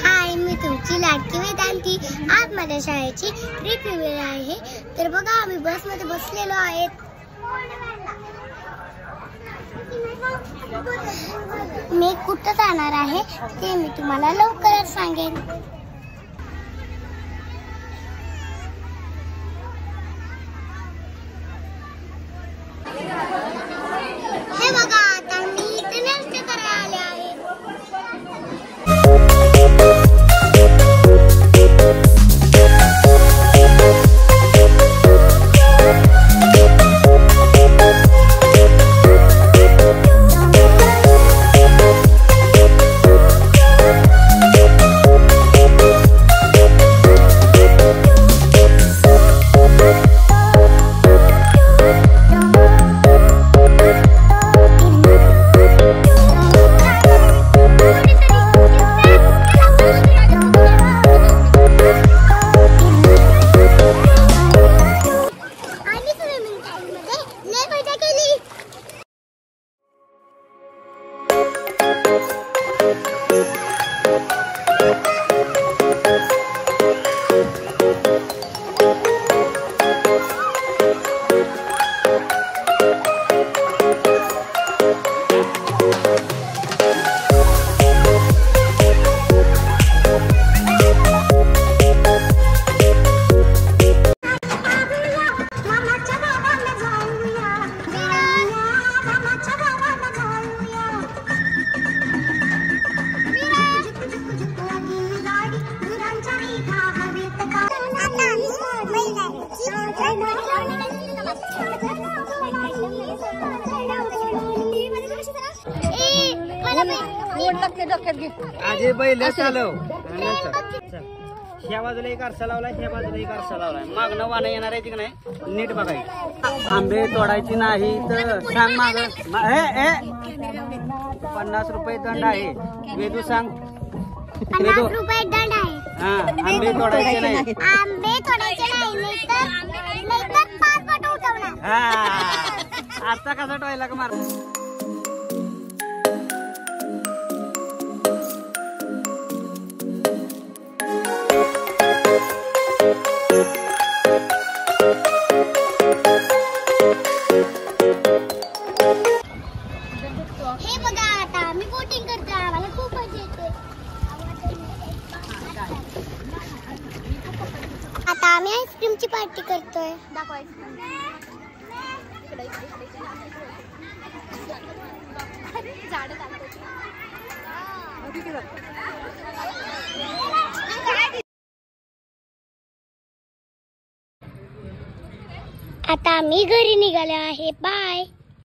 हाय, मी तुमची लाडकी वेदांती. आज माझ्या शाळेची रिव्ह्यू वेळ आहे. तर बघा, आम्ही बसमध्ये बसलेलो आहेत. मी कुठं जाणार आहे ते मी तुम्हाला लवकरच सांगेन. हे बघा, आता मी इथे नृत्य करायला आले आहे. आजी बैल चालव. ह्या बाजूला एक आरसा लावलाय, ह्या बाजूला एक आरसा लावलाय. मागणं वाहन येणार आहे की नाही नीट बघायचं. आंबे तोडायची नाही तर सांग. माग 50 रुपये दंड आहे. वेदू सांग. 50 रुपये दंड आहे. हा, आंबे तोडायचे नाही. आंबे तोडायचे नाही तर पासपोर्ट उठवणार. हा, आता कसा टोयला का मार. हे बघा, आता आम्ही बोटिंग करतो. आम्हाला खूप मजा येते. आता आम्ही आईस्क्रीमची पार्टी करतोय. आता आम्ही घरी निघालो आहे. बाय.